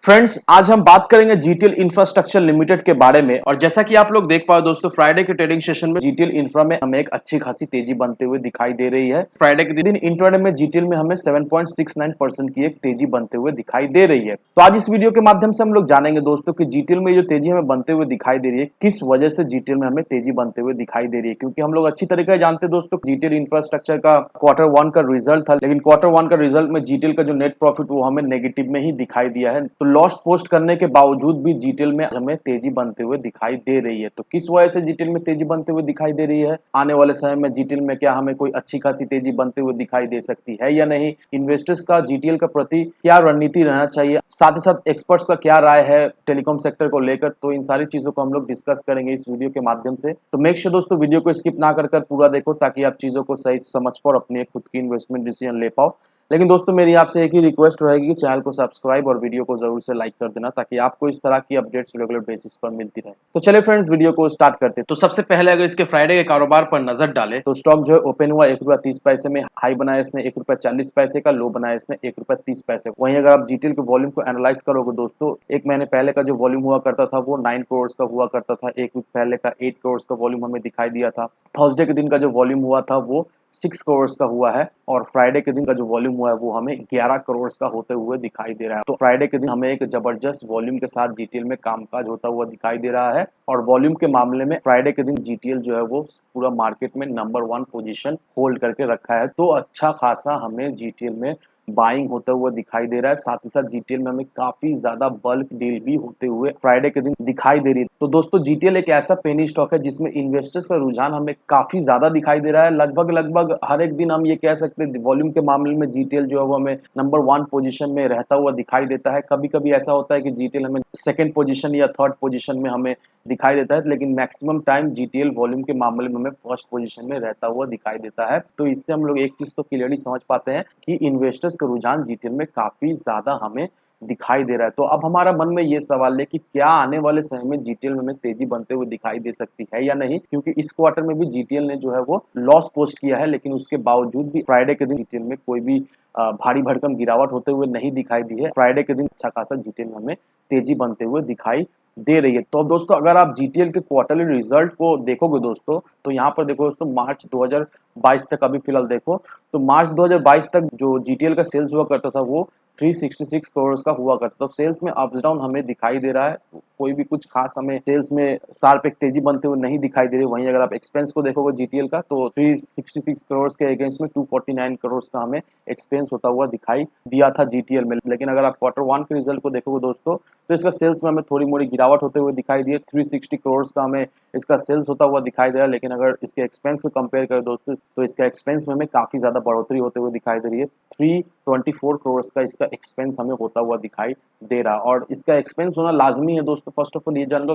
Friends, आज हम बात करेंगे जीटीएल इंफ्रास्ट्रक्चर लिमिटेड के बारे में। और जैसा कि आप लोग देख पाओ दोस्तों, फ्राइडे के ट्रेडिंग सेशन में जीटीएल इंफ्रा में हमें एक अच्छी खासी तेजी बनते हुए दिखाई दे रही है। फ्राइडे के दिन इंट्राडे में जीटीएल में हमें 7.69% की एक तेजी बनते हुए दिखाई दे रही है। तो आज इस वीडियो के माध्यम से हम लोग जानेंगे दोस्तों कि जीटीएल में जो तेजी हमें बनते हुए दिखाई दे रही है, किस वजह से जीटीएल में हमें तेजी बनते हुए दिखाई दे रही है। क्योंकि हम लोग अच्छी तरीके से जानते हैं दोस्तों, जीटीएल इंफ्रास्ट्रक्चर का Q1 का रिजल्ट था, लेकिन Q1 का रिजल्ट में जीटीएल का जो नेट प्रॉफिट वो हमें नेगेटिव में ही दिखाई दिया है। तो लॉस्ट पोस्ट करने के बावजूद भी जीटीएल में हमें तेजी बनते हुए दिखाई दे रही है। तो किस वजह से जीटीएल में तेजी बनते हुए दिखाई दे रही है, आने वाले समय में जीटीएल में क्या हमें कोई अच्छी खासी तेजी बनते हुए दिखाई दे सकती है या नहीं, इन्वेस्टर्स का जीटीएल का प्रति क्या रणनीति रहना चाहिए, साथ ही साथ एक्सपर्ट्स का क्या राय है टेलीकॉम सेक्टर को लेकर, तो इन सारी चीजों को हम लोग डिस्कस करेंगे इस वीडियो के माध्यम से। तो मेक श्योर दोस्तों वीडियो को स्किप ना कर पूरा देखो, ताकि आप चीजों को सही समझ पाओ और अपनी खुद की इन्वेस्टमेंट डिसीजन ले पाओ। लेकिन दोस्तों मेरी आपसे एक ही रिक्वेस्ट रहेगी कि चैनल को सब्सक्राइब और वीडियो को जरूर से लाइक कर देना, ताकि आपको इस तरह की अपडेट्स रेगुलर बेसिस पर मिलती रहे। तो चलिए फ्रेंड्स, वीडियो को स्टार्ट करते हैं। तो सबसे पहले अगर इसके फ्राइडे के कारोबार पर नजर डालें तो स्टॉक जो है ओपन हुआ ₹1.30 में, हाई बनाया इसने ₹1.40 का, लो बनाया इसने ₹1.30। वहीं अगर आप जीटीएल के वॉल्यूम को एनालाइज करोगे दोस्तों, एक महीने पहले का जो वॉल्यूम हुआ करता था वो 9 करोड़ का हुआ करता था, एक वीक पहले का 8 करोड़ का वॉल्यूम हमें दिखाई दिया था। थर्सडे के दिन का जो वॉल्यूम हुआ था वो 6 करोड़ का हुआ है, और फ्राइडे के दिन का जो वॉल्यूम हुआ है वो हमें 11 करोड़ का होते हुए दिखाई दे रहा है। तो फ्राइडे के दिन हमें एक जबरदस्त वॉल्यूम के साथ जीटीएल में कामकाज होता हुआ दिखाई दे रहा है। और वॉल्यूम के मामले में फ्राइडे के दिन जीटीएल जो है वो पूरा मार्केट में नंबर 1 पोजीशन होल्ड करके रखा है। तो अच्छा खासा हमें जीटीएल में बाइंग होता हुआ दिखाई दे रहा है। साथ ही साथ जीटीएल में हमें काफी ज्यादा बल्क डील भी होते हुए फ्राइडे के दिन दिखाई दे रही है। तो दोस्तों जीटीएल एक ऐसा पेनी स्टॉक है जिसमें इन्वेस्टर्स का रुझान हमें काफी ज्यादा दिखाई दे रहा है। लगभग हर एक दिन हम ये कह सकते हैं वॉल्यूम के मामले में जीटीएल जो है वो हमें नंबर 1 पोजीशन में रहता हुआ दिखाई देता है। कभी कभी ऐसा होता है कि जीटीएल हमें सेकंड पोजीशन या थर्ड पोजीशन में हमें दिखाई देता है, लेकिन मैक्सिमम टाइम जीटीएल वॉल्यूम के मामले में हमें फर्स्ट पोजीशन में रहता हुआ दिखाई देता है। तो इससे हम लोग एक चीज तो क्लियरली समझ पाते हैं कि इन्वेस्टर्स का रुझान जीटीएल में काफी ज्यादा हमें दिखाई दे रहा है। तो अब हमारा मन में ये सवाल है कि क्या आने वाले समय में जीटीएल में हमें तेजी बनते हुए दिखाई दे सकती है या नहीं, क्योंकि इस क्वार्टर में भी जीटीएल ने जो है वो लॉस पोस्ट किया है, लेकिन उसके बावजूद भी फ्राइडे के दिन जीटीएल में कोई भी भारी भरकम गिरावट होते हुए नहीं दिखाई दी है। फ्राइडे के दिन अच्छा खासा जीटीएल में हमें तेजी बनते हुए दिखाई दे रही है। तो दोस्तों अगर आप जीटीएल के क्वार्टरली रिजल्ट को देखोगे दोस्तों, तो यहाँ पर देखो दोस्तों मार्च 2022 तक अभी फिलहाल देखो, तो मार्च 2022 तक जो जीटीएल का सेल्स हुआ करता था वो 366 करोड़ का हुआ करता। तो सेल्स में अप्स डाउन हमें दिखाई दे रहा है, कोई भी कुछ खास हमें सेल्स में शार्प एक तेजी बनते हुए नहीं दिखाई दे रही। वहीं अगर आप एक्सपेंस को देखोगे जीटीएल का, तो 366 करोड़ के अगेंस्ट में 249 करोड़ का हमें एक्सपेंस होता हुआ दिखाई दिया था जीटीएल में। लेकिन अगर आप Q1 के रिजल्ट को देखोगे दोस्तों, तो इसका सेल्स में हमें थोड़ी मोड़ी गिरावट होते हुए दिखाई दी है। 360 करोड़ का हमें इसका सेल्स होता हुआ दिखाई दे रहा है, लेकिन अगर इसके एक्सपेंस को कंपेयर करें दोस्तों, तो इसका एक्सपेंस में हमें काफी ज्यादा बढ़ोतरी होते हुए दिखाई दे रही है। 324 करोड़ का इसका एक्सपेंस हमें होता हुआ दिखाई दे रहा है। और इसका एक्सपेंस होना लाजमी है दोस्तों। फर्स्ट ऑफ ऑल ये जान लो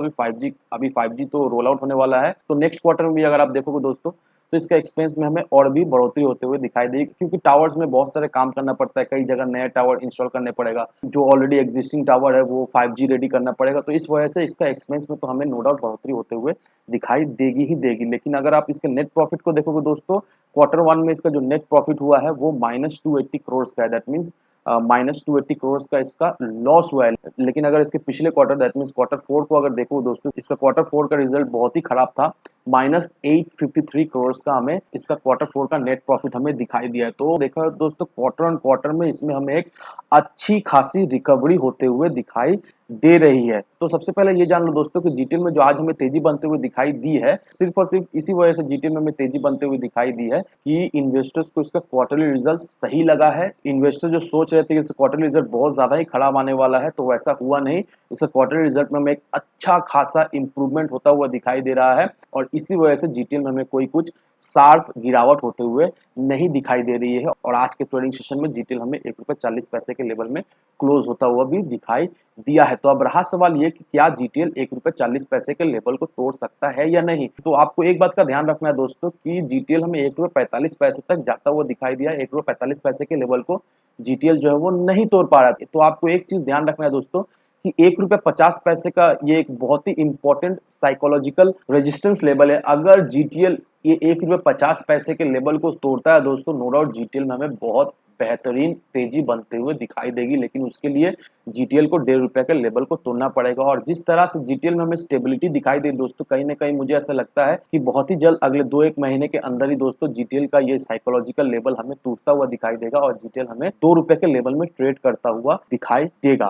अभी 5G तो रोल आउट होने वाला है, तो नेक्स्ट क्वार्टर में भी अगर आप देखोगे दोस्तों, तो इसका एक्सपेंस में हमें और भी बढ़ोतरी होते हुए दिखाई देगी, क्योंकि टावर्स में बहुत सारे काम करना पड़ता है, कई जगह नया टावर इंस्टॉल करने पड़ेगा, जो ऑलरेडी एग्जिस्टिंग टावर है वो 5G रेडी करना पड़ेगा। तो इस वजह से इसका एक्सपेंस में तो हमें नो डाउट बढ़ोतरी होते हुए दिखाई देगी ही देगी। लेकिन अगर आप इसके नेट प्रॉफिट को देखोगे दोस्तों, Q1 में इसका जो नेट प्रॉफिट हुआ है वो -280 करोड़ का है। दैट मीन्स -280 करोड़ का इसका लॉस हुआ है। लेकिन अगर इसके पिछले क्वार्टर दैट मीन्स Q4 को अगर देखो दोस्तों, इसका Q4 का रिजल्ट बहुत ही खराब था। -853 करोड़ का हमें इसका Q4 का नेट प्रॉफिट हमें दिखाई दिया है। तो देखा दोस्तों, क्वार्टर ऑन क्वार्टर में इसमें हमें एक अच्छी खासी रिकवरी होते हुए दिखाई दे रही है। तो सबसे पहले ये जान लो दोस्तों कि जीटीएल में जो आज हमें तेजी बनते हुए दिखाई दी है, सिर्फ और सिर्फ इसी वजह से जीटीएल में हमें तेजी बनते हुए दिखाई दी है कि इन्वेस्टर्स को इसका क्वार्टरली रिजल्ट सही लगा है। इन्वेस्टर जो सोच रहे थे कि इसका क्वार्टरली रिजल्ट बहुत ज्यादा ही खराब आने वाला है, तो वैसा हुआ नहीं। इसका क्वार्टरली रिजल्ट में हमें एक अच्छा खासा इंप्रूवमेंट होता हुआ दिखाई दे रहा है, और इसी वजह से जीटीएल में हमें कोई कुछ शार्प गिरावट होते हुए नहीं दिखाई दे रही है। और आज के ट्रेडिंग सेशन में जीटीएल हमें ₹1.40 के लेवल में क्लोज होता हुआ भी दिखाई दिया है। तो अब रहा सवाल ये कि क्या जीटीएल ₹1.40 के लेवल को तोड़ सकता है या नहीं। तो आपको एक बात का ध्यान रखना है दोस्तों कि जीटीएल हमें ₹1.45 तक जाता हुआ दिखाई दिया। ₹1.45 के लेवल को जीटीएल जो है वो नहीं तोड़ पा रहा है। तो आपको एक चीज ध्यान रखना है दोस्तों कि ₹1.50 का ये एक बहुत ही इंपॉर्टेंट साइकोलॉजिकल रेजिस्टेंस लेवल है। अगर जीटीएल ये ₹1.50 के लेवल को तोड़ता है दोस्तों, नो डाउट जीटीएल में हमें बहुत बेहतरीन तेजी बनते हुए दिखाई देगी, लेकिन उसके लिए जीटीएल को ₹1.5 के लेवल को तोड़ना पड़ेगा। और जिस तरह से जीटीएल में हमें स्टेबिलिटी दिखाई दे दोस्तों, कहीं न कहीं मुझे ऐसा लगता है कि बहुत ही जल्द अगले 2-1 महीने के अंदर ही दोस्तों जीटीएल का ये साइकोलॉजिकल लेवल हमें टूटता हुआ दिखाई देगा और जीटीएल हमें ₹2 के लेवल में ट्रेड करता हुआ दिखाई देगा।